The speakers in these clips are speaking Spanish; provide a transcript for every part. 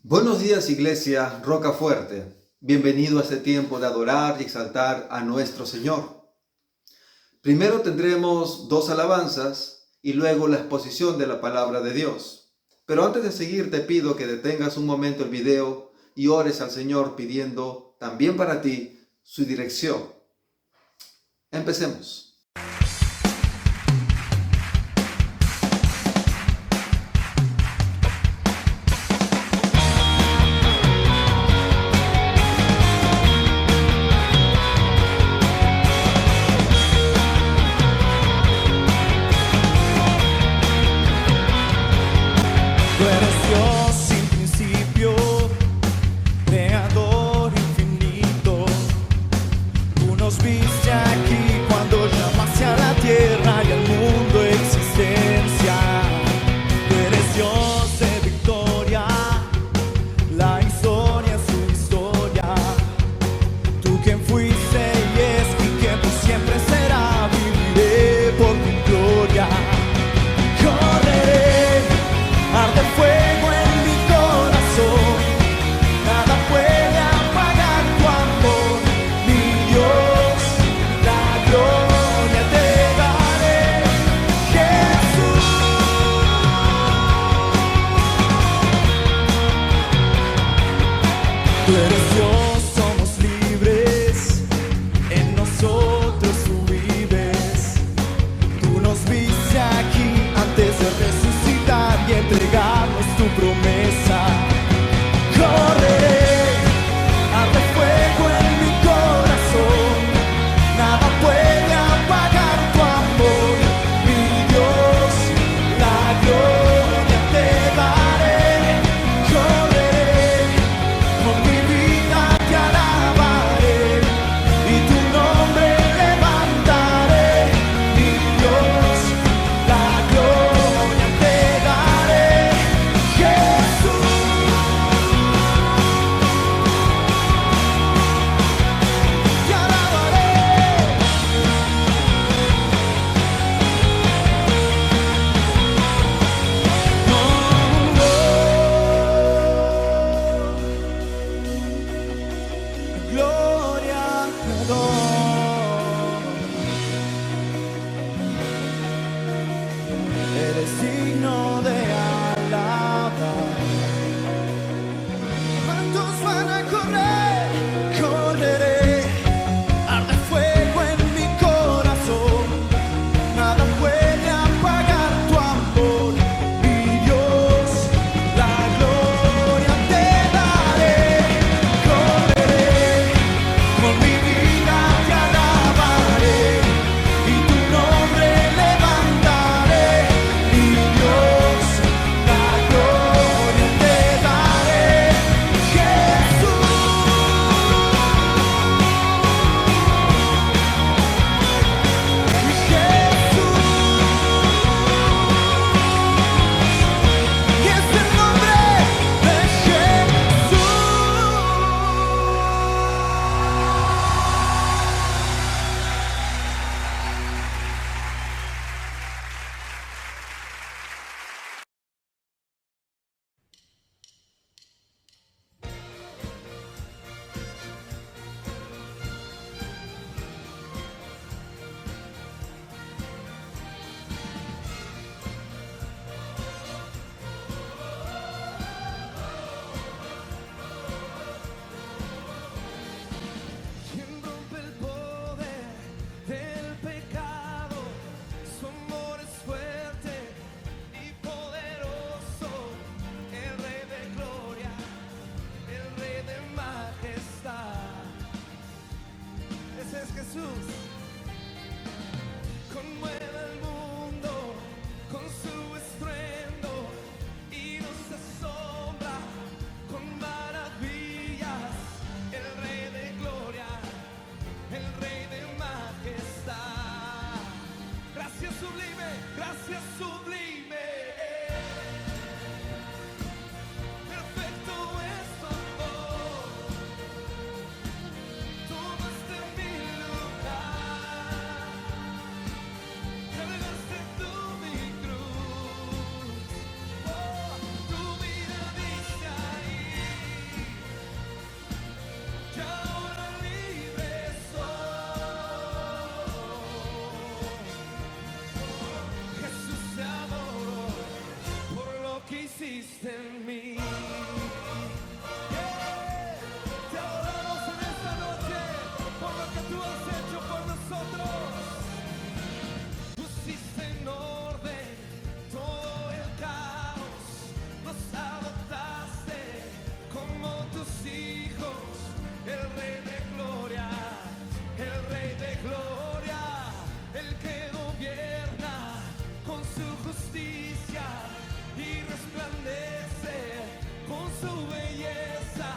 Buenos días, Iglesia Roca Fuerte. Bienvenido a este tiempo de adorar y exaltar a nuestro Señor. Primero tendremos dos alabanzas y luego la exposición de la palabra de Dios. Pero antes de seguir, te pido que detengas un momento el video y ores al Señor pidiendo también para ti su dirección. Empecemos. Tú eres Dios sin principio, creador infinito. Tú nos viste aquí cuando llamaste a la tierra y al mundo existencia. Tú eres Dios de victoria, la historia es tu historia. Tú quien fuiste y es y quien por siempre será, viviré por tu gloria. Correré, arde fuego en mi corazón, nada puede apagar tu amor, mi Dios, la gloria te daré, Jesús. Tú eres Dios, somos libres, en nosotros tú vives. Tú nos viste aquí antes de resucitar y entregarnos tu promesa. Correré, arde fuego en mi corazón, nada puede apagar tu amor, mi Dios, la gloria te daré. Correré, con mi vida te alabaré y tu nombre levantaré, mi Dios, la gloria te daré, Jesús. Te alabaré. Gloria te doy. Eres digno de alabar. ¿Cuántos van a correr? Correré, arde fuego en mi corazón, nada puede apagar tu amor, mi Dios, la gloria te daré. Correré, con mi vida te alabaré y tu nombre levantaré, mi Dios, la gloria te daré, Jesús. Y es el nombre de Jesús. Quien rompe el poder del pecado, su amor es fuerte y poderoso, el Rey de gloria, el Rey de majestad. Ese es Jesús. Conmueve el mundo con su estruendo y nos asombra con maravillas. El Rey de gloria, el Rey de majestad. Gracias sublime, gracias sublime. Perfecto es tu amor. Tomaste mi lugar. en mí. Yeah. Te adoramos en esta noche por lo que tú has hecho por nosotros. Pusiste en orden todo el caos, nos adoptaste como tus hijos, el Rey de Gloria, el Rey de Gloria, el que gobierna con su justicia y resplandece con su belleza,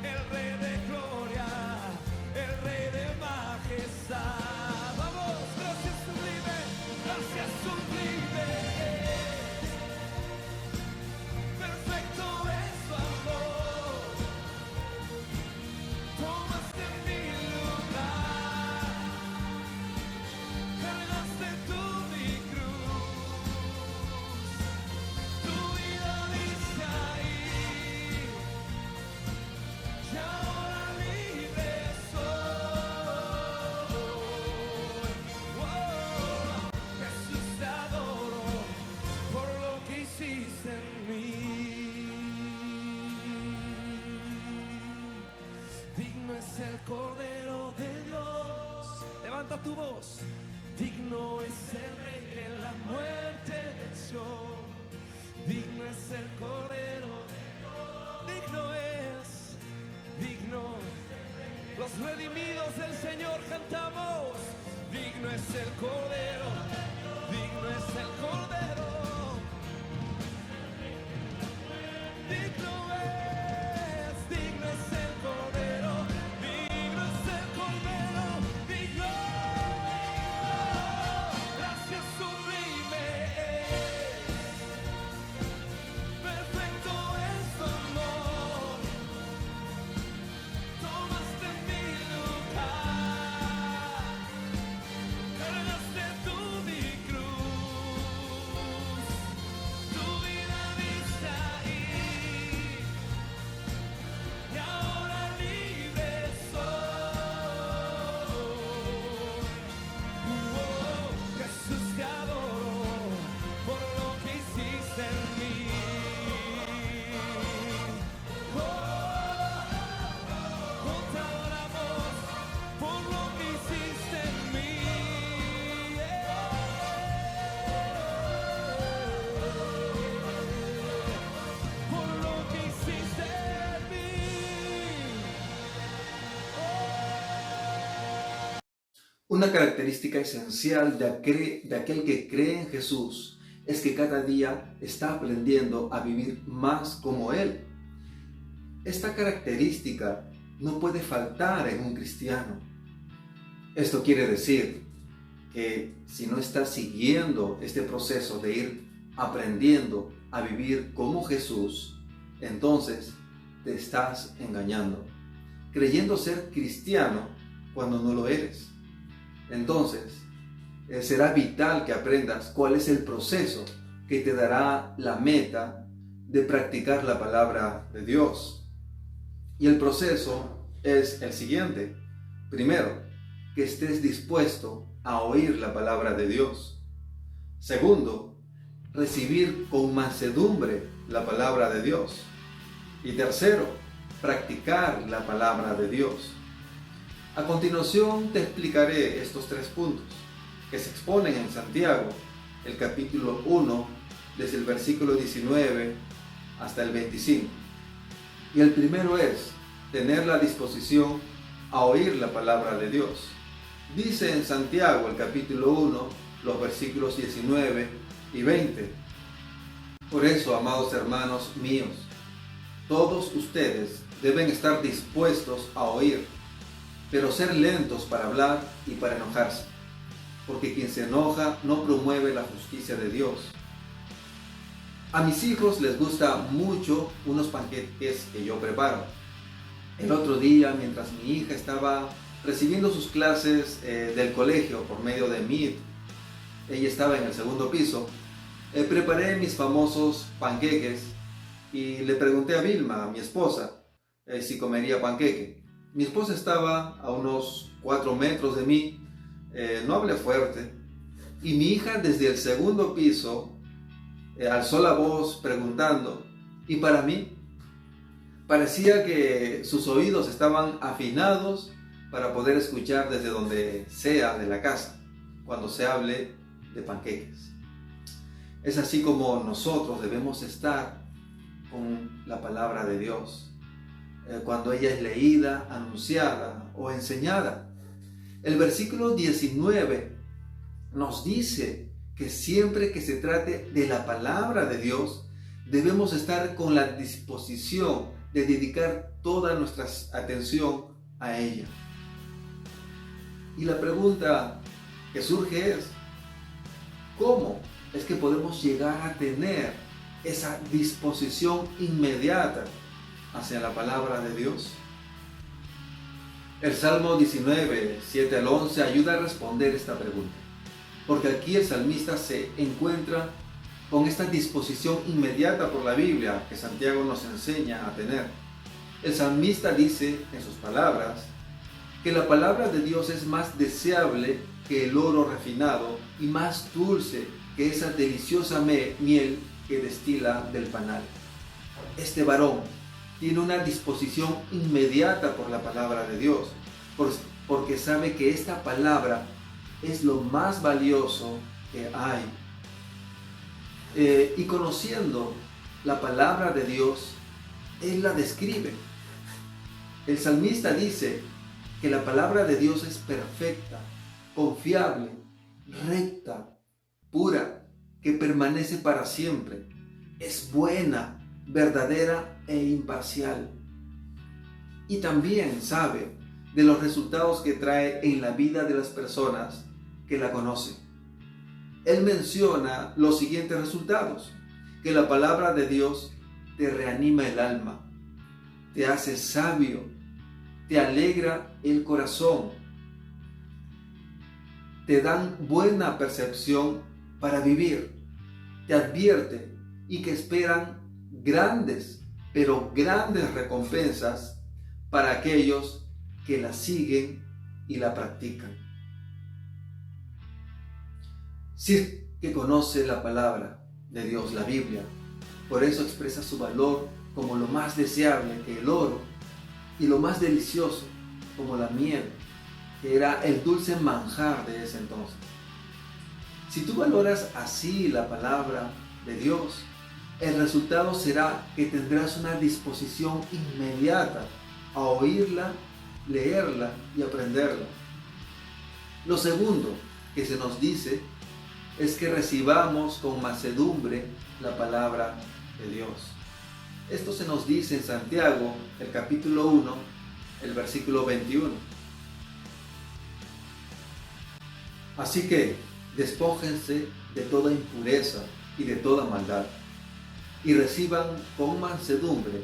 el Rey de Gloria, el Rey de majestad. Vamos, gracias sublime, gracias sublime. Perfecto es tu amor, tomaste mi lugar, cargaste tú mi cruz, tu vida diste ahí, y ahora libre soy. Oh, Jesús, te adoro por lo que hiciste en mí. Digno es el Cordero de Dios. Levanta tu voz. Digno es el Rey que la muerte venció. Digno es el Cordero de Dios. Digno. Los redimidos del Señor cantamos. Digno es el Cordero. Digno es el Cordero. Digno es el Cordero, digno es el Cordero, digno. Gracias sublime, perfecto es tu amor, tomaste mi lugar, cargaste tú mi cruz, tu vida diste ahí. Y ahora libre soy. Jesús, te adoro por lo que hiciste en mí. Te adoramos por lo que hiciste en mí. Por lo que hiciste en mí. Una característica esencial de aquel que cree en Jesús es que cada día está aprendiendo a vivir más como Él. Esta característica no puede faltar en un cristiano. Esto quiere decir que si no estás siguiendo este proceso de ir aprendiendo a vivir como Jesús, entonces te estás engañando, creyendo ser cristiano cuando no lo eres. Entonces, será vital que aprendas cuál es el proceso que te dará la meta de practicar la palabra de Dios. Y el proceso es el siguiente. Primero, que estés dispuesto a oír la palabra de Dios. Segundo, recibir con mansedumbre la palabra de Dios. Y tercero, practicar la palabra de Dios. A continuación te explicaré estos 3 puntos que se exponen en Santiago, el capítulo 1, desde el versículo 19 hasta el 25. Y el primero es tener la disposición a oír la palabra de Dios. Dice en Santiago, el capítulo 1, los versículos 19 y 20. Por eso, amados hermanos míos, todos ustedes deben estar dispuestos a oír, pero ser lentos para hablar y para enojarse, porque quien se enoja no promueve la justicia de Dios. A mis hijos les gusta mucho unos panqueques que yo preparo. El otro día, mientras mi hija estaba recibiendo sus clases del colegio por medio de Meet, ella estaba en el segundo piso, preparé mis famosos panqueques y le pregunté a Vilma, mi esposa, si comería panqueque. Mi esposa estaba a unos 4 metros de mí, no hablé fuerte, y mi hija desde el segundo piso alzó la voz preguntando, Y para mí, parecía que sus oídos estaban afinados para poder escuchar desde donde sea de la casa, cuando se hable de panqueques. Es así como nosotros debemos estar con la palabra de Dios, cuando ella es leída, anunciada o enseñada. El versículo 19 nos dice que siempre que se trate de la palabra de Dios, debemos estar con la disposición de dedicar toda nuestra atención a ella. Y la pregunta que surge es, ¿cómo es que podemos llegar a tener esa disposición inmediata hacia la palabra de Dios? El Salmo 19, 7 al 11 ayuda a responder esta pregunta, porque aquí el salmista se encuentra con esta disposición inmediata por la Biblia que Santiago nos enseña a tener. El salmista dice en sus palabras que la palabra de Dios es más deseable que el oro refinado y más dulce que esa deliciosa miel que destila del panal. Este varón tiene una disposición inmediata por la palabra de Dios, porque sabe que esta palabra es lo más valioso que hay. Y conociendo la palabra de Dios, él la describe. El salmista dice que la palabra de Dios es perfecta, confiable, recta, pura, que permanece para siempre. Es buena, verdadera e imparcial. Y también sabe de los resultados que trae en la vida de las personas que la conocen. Él menciona los siguientes resultados: que la palabra de Dios te reanima el alma, te hace sabio, te alegra el corazón, te dan buena percepción para vivir, te advierte y que esperan grandes, pero grandes recompensas para aquellos que la siguen y la practican. Sí que conoce la palabra de Dios, la Biblia, por eso expresa su valor como lo más deseable que el oro y lo más delicioso como la miel, que era el dulce manjar de ese entonces. Si tú valoras así la palabra de Dios, el resultado será que tendrás una disposición inmediata a oírla, leerla y aprenderla. Lo segundo que se nos dice es que recibamos con mansedumbre la palabra de Dios. Esto se nos dice en Santiago, el capítulo 1, el versículo 21. Así que despójense de toda impureza y de toda maldad, y reciban con mansedumbre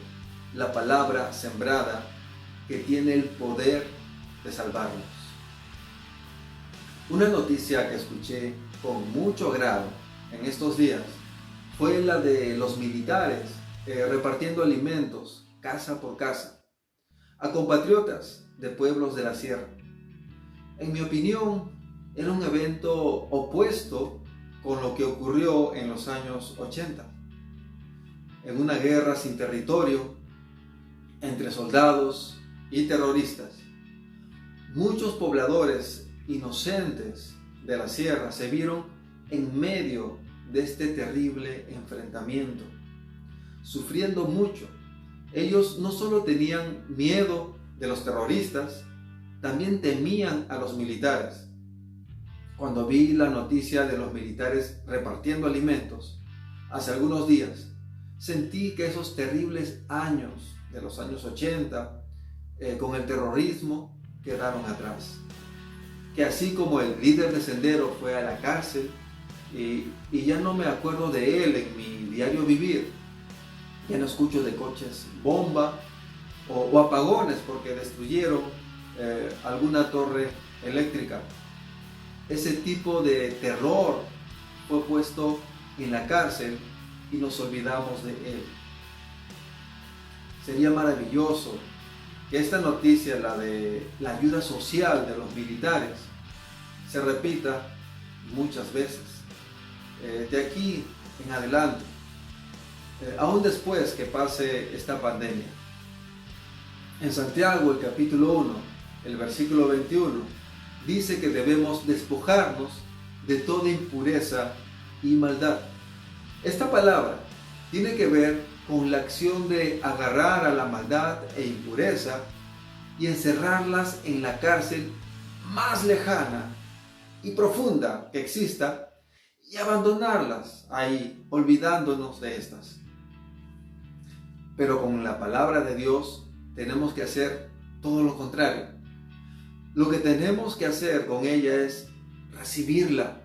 la palabra sembrada que tiene el poder de salvarnos. Una noticia que escuché con mucho agrado en estos días fue la de los militares repartiendo alimentos casa por casa a compatriotas de pueblos de la sierra. En mi opinión, era un evento opuesto con lo que ocurrió en los años 80. En una guerra sin territorio entre soldados y terroristas, muchos pobladores inocentes de la sierra se vieron en medio de este terrible enfrentamiento, sufriendo mucho. Ellos no solo tenían miedo de los terroristas, también temían a los militares. Cuando vi la noticia de los militares repartiendo alimentos hace algunos días, sentí que esos terribles años de los años 80 con el terrorismo quedaron atrás. Que así como el líder de Sendero fue a la cárcel y ya no me acuerdo de él en mi diario vivir, ya no escucho de coches bomba o apagones porque destruyeron alguna torre eléctrica. Ese tipo de terror fue puesto en la cárcel y nos olvidamos de él. Sería maravilloso que esta noticia, la de la ayuda social de los militares, se repita muchas veces. De aquí en adelante, aún después que pase esta pandemia. En Santiago, el capítulo 1, el versículo 21, dice que debemos despojarnos de toda impureza y maldad. Esta palabra tiene que ver con la acción de agarrar a la maldad e impureza y encerrarlas en la cárcel más lejana y profunda que exista y abandonarlas ahí, olvidándonos de estas. Pero con la palabra de Dios tenemos que hacer todo lo contrario. Lo que tenemos que hacer con ella es recibirla.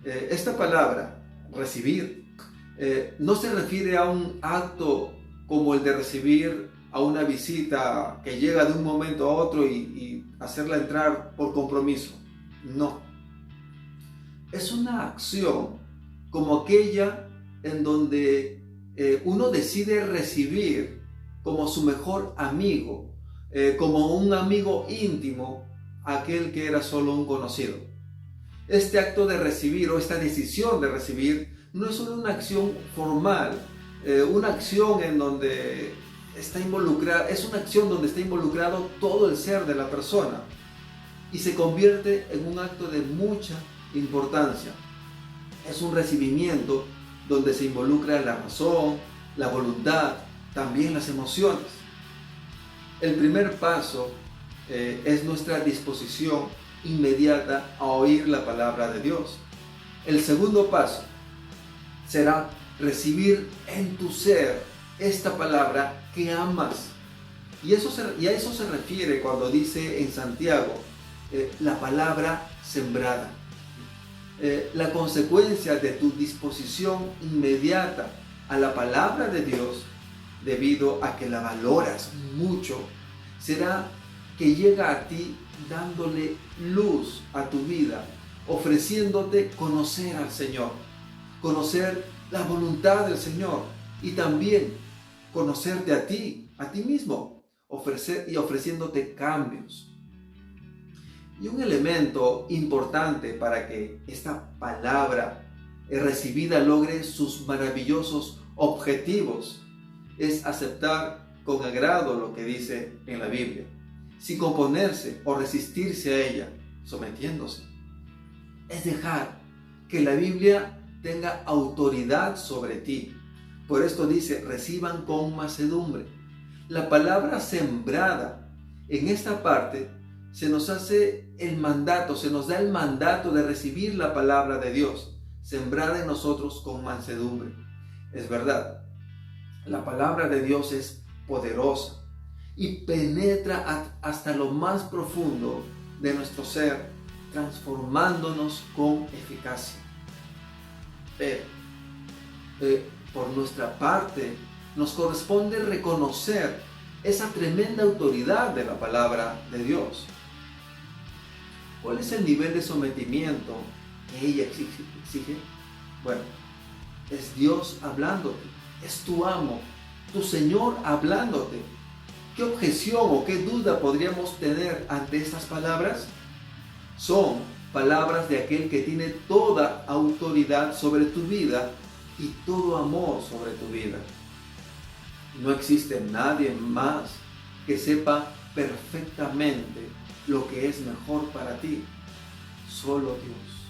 Esta palabra, recibir, no se refiere a un acto como el de recibir a una visita que llega de un momento a otro y hacerla entrar por compromiso. No. Es una acción como aquella en donde uno decide recibir como su mejor amigo, como un amigo íntimo, aquel que era solo un conocido. Este acto de recibir o esta decisión de recibir no es solo una acción formal, una acción en donde está involucrada, es una acción donde está involucrado todo el ser de la persona y se convierte en un acto de mucha importancia. Es un recibimiento donde se involucra la razón, la voluntad, también las emociones. El primer paso es nuestra disposición inmediata a oír la palabra de Dios. El segundo paso será recibir en tu ser esta palabra que amas. Y a eso se refiere cuando dice en Santiago, la palabra sembrada. La consecuencia de tu disposición inmediata a la palabra de Dios, debido a que la valoras mucho, será que llega a ti dándole luz a tu vida, ofreciéndote conocer al Señor, conocer la voluntad del Señor y también conocerte a ti mismo, ofreciéndote cambios. Y un elemento importante para que esta palabra recibida logre sus maravillosos objetivos es aceptar con agrado lo que dice en la Biblia, sin oponerse o resistirse a ella, sometiéndose. Es dejar que la Biblia tenga autoridad sobre ti. Por esto dice, reciban con mansedumbre. La palabra sembrada en esta parte se nos hace el mandato, se nos da el mandato de recibir la palabra de Dios, sembrada en nosotros con mansedumbre. Es verdad, la palabra de Dios es poderosa y penetra hasta lo más profundo de nuestro ser, transformándonos con eficacia. Pero, por nuestra parte, nos corresponde reconocer esa tremenda autoridad de la palabra de Dios. ¿Cuál es el nivel de sometimiento que ella exige? Bueno, es Dios hablándote, es tu amo, tu Señor hablándote. ¿Qué objeción o qué duda podríamos tener ante estas palabras? Son palabras de aquel que tiene toda autoridad sobre tu vida y todo amor sobre tu vida. No existe nadie más que sepa perfectamente lo que es mejor para ti, solo Dios.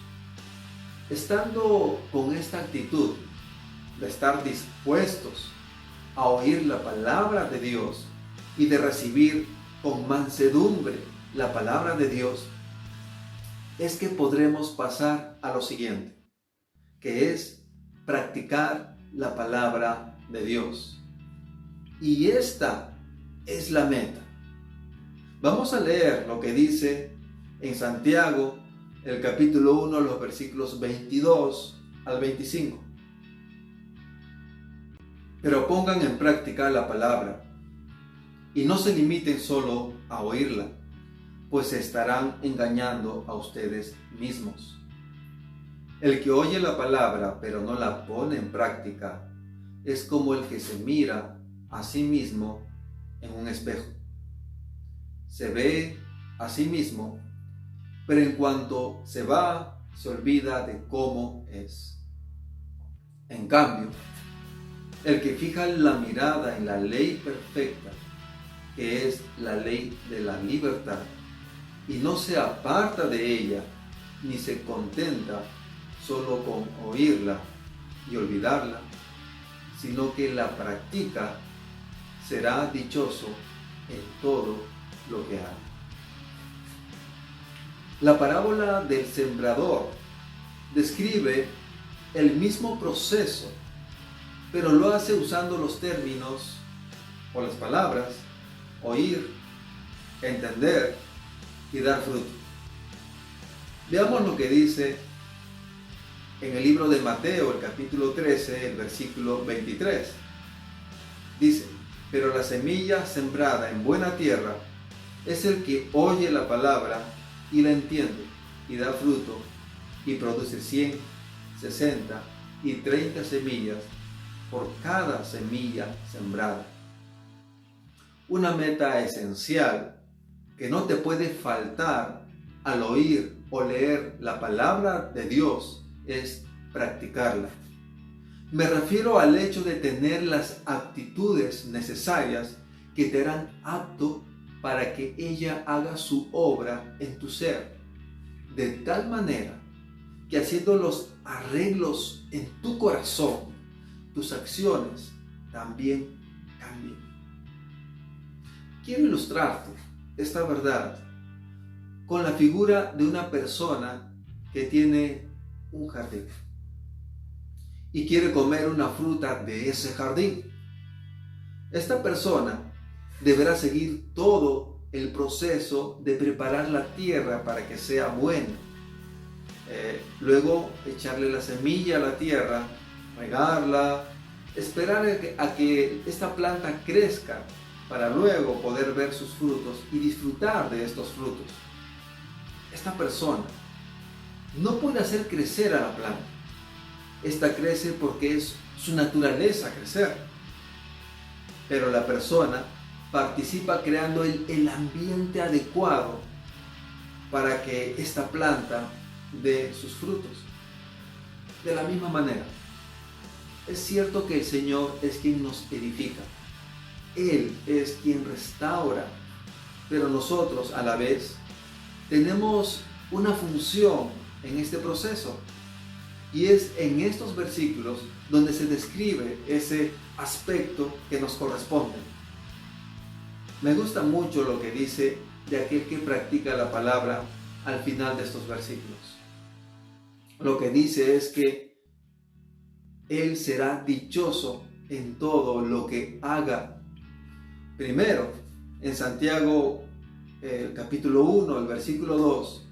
Estando con esta actitud de estar dispuestos a oír la palabra de Dios y de recibir con mansedumbre la palabra de Dios, es que podremos pasar a lo siguiente, que es practicar la palabra de Dios. Y esta es la meta. Vamos a leer lo que dice en Santiago, el capítulo 1, los versículos 22 al 25. Pero pongan en práctica la palabra y no se limiten solo a oírla, pues se estarán engañando a ustedes mismos. El que oye la palabra pero no la pone en práctica es como el que se mira a sí mismo en un espejo. Se ve a sí mismo, pero en cuanto se va, se olvida de cómo es. En cambio, El que fija la mirada en la ley perfecta, que es la ley de la libertad, y no se aparta de ella, ni se contenta solo con oírla y olvidarla, sino que la practica, será dichoso en todo lo que haga. La parábola del sembrador describe el mismo proceso, pero lo hace usando los términos o las palabras oír, entender y dar fruto. Veamos lo que dice en el libro de Mateo, el capítulo 13, el versículo 23. Dice: pero la semilla sembrada en buena tierra es el que oye la palabra y la entiende y da fruto y produce 100, 60 y 30 semillas por cada semilla sembrada. Una meta esencial que no te puede faltar al oír o leer la palabra de Dios es practicarla. Me refiero al hecho de tener las actitudes necesarias que te harán apto para que ella haga su obra en tu ser, de tal manera que haciendo los arreglos en tu corazón, tus acciones también cambien. Quiero ilustrarte esta verdad con la figura de una persona que tiene un jardín y quiere comer una fruta de ese jardín. Esta persona deberá seguir todo el proceso de preparar la tierra para que sea buena. Luego echarle la semilla a la tierra, regarla, esperar a que esta planta crezca para luego poder ver sus frutos y disfrutar de estos frutos. Esta persona no puede hacer crecer a la planta. Esta crece porque es su naturaleza crecer. Pero la persona participa creando el ambiente adecuado para que esta planta dé sus frutos. De la misma manera, es cierto que el Señor es quien nos edifica. Él es quien restaura, pero nosotros a la vez tenemos una función en este proceso, y es en estos versículos donde se describe ese aspecto que nos corresponde. Me gusta mucho lo que dice de aquel que practica la palabra al final de estos versículos. Lo que dice es que él será dichoso en todo lo que haga. Primero, en Santiago, el capítulo 1, el versículo 2,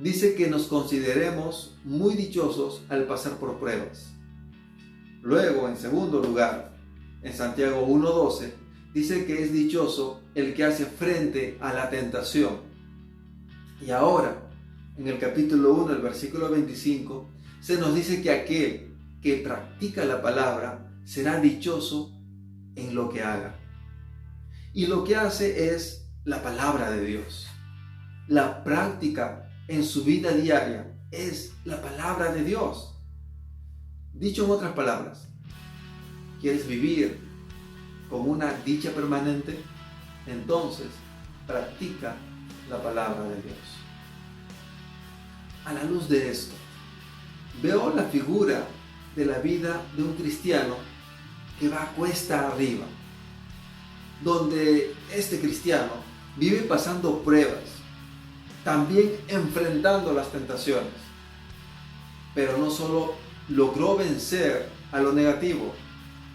dice que nos consideremos muy dichosos al pasar por pruebas. Luego, en segundo lugar, en Santiago 1:12, dice que es dichoso el que hace frente a la tentación. Y ahora, en el capítulo 1, el versículo 25, se nos dice que aquel que practica la palabra será dichoso en lo que haga. Y lo que hace es la palabra de Dios. La práctica en su vida diaria es la palabra de Dios. Dicho en otras palabras, ¿quieres vivir con una dicha permanente? Entonces, practica la palabra de Dios. A la luz de esto, veo la figura de la vida de un cristiano que va cuesta arriba, donde este cristiano vive pasando pruebas, también enfrentando las tentaciones, pero no solo logró vencer a lo negativo,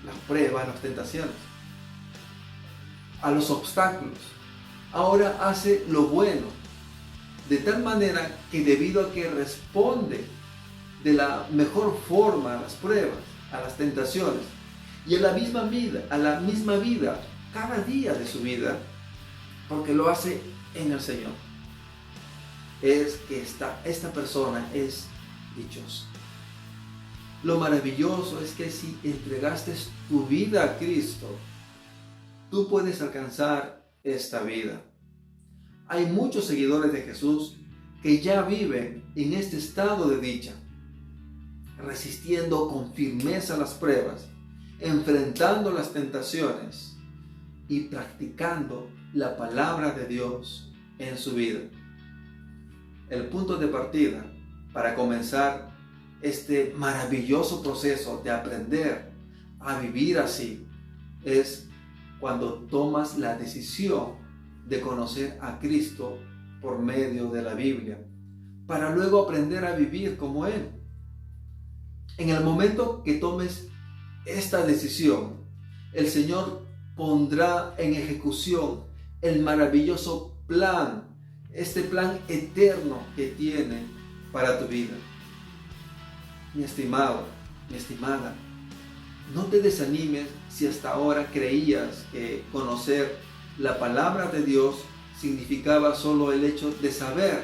las pruebas, las tentaciones, a los obstáculos, ahora hace lo bueno, de tal manera que debido a que responde de la mejor forma a las pruebas, a las tentaciones, y a la misma vida, cada día de su vida, porque lo hace en el Señor, es que esta persona es dichosa. Lo maravilloso es que si entregaste tu vida a Cristo, tú puedes alcanzar esta vida. Hay muchos seguidores de Jesús que ya viven en este estado de dicha, resistiendo con firmeza las pruebas enfrentando las tentaciones y practicando la palabra de Dios en su vida. El punto de partida para comenzar este maravilloso proceso de aprender a vivir así es cuando tomas la decisión de conocer a Cristo por medio de la Biblia, para luego aprender a vivir como Él. En el momento que tomes esta decisión, el Señor pondrá en ejecución el maravilloso plan, este plan eterno que tiene para tu vida. Mi estimado, mi estimada, no te desanimes si hasta ahora creías que conocer la palabra de Dios significaba solo el hecho de saber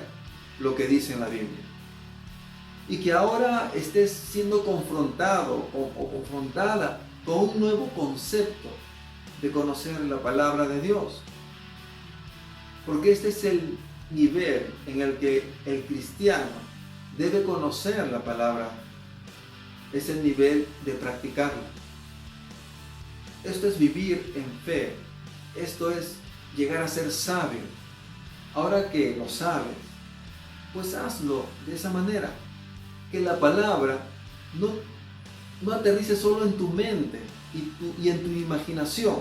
lo que dice en la Biblia. Y que ahora estés siendo confrontado o confrontada con un nuevo concepto de conocer la palabra de Dios. Porque este es el nivel en el que el cristiano debe conocer la palabra. Es el nivel de practicarla. Esto es vivir en fe. Esto es llegar a ser sabio. Ahora que lo sabes, pues hazlo de esa manera. Que la palabra no aterrice solo en tu mente y en tu imaginación.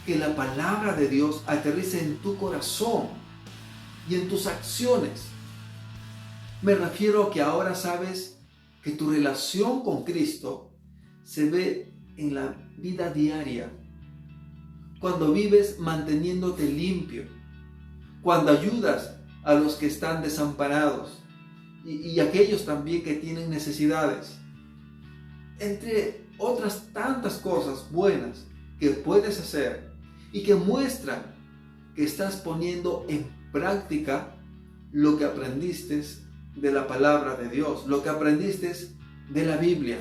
Que la palabra de Dios aterrice en tu corazón y en tus acciones. Me refiero a que ahora sabes que tu relación con Cristo se ve en la vida diaria. Cuando vives manteniéndote limpio. Cuando ayudas a los que están desamparados y aquellos también que tienen necesidades. Entre otras tantas cosas buenas que puedes hacer y que muestran que estás poniendo en práctica lo que aprendiste de la palabra de Dios, lo que aprendiste de la Biblia.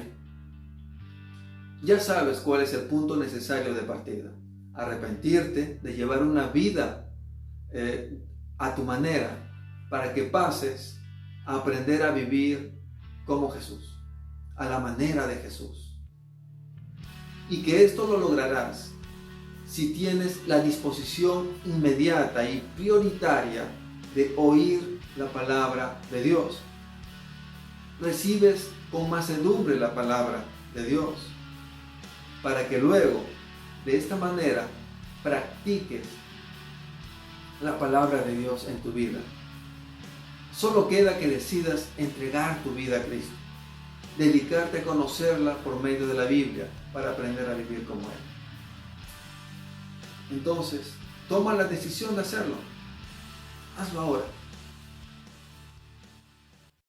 Ya sabes cuál es el punto necesario de partida. Arrepentirte de llevar una vida a tu manera para que pases a aprender a vivir como Jesús, a la manera de Jesús. Y que esto lo lograrás si tienes la disposición inmediata y prioritaria de oír la palabra de Dios. Recibes con mansedumbre la palabra de Dios para que luego de esta manera practiques la palabra de Dios en tu vida. Solo queda que decidas entregar tu vida a Cristo, dedicarte a conocerla por medio de la Biblia para aprender a vivir como Él. Entonces, toma la decisión de hacerlo. Hazlo ahora.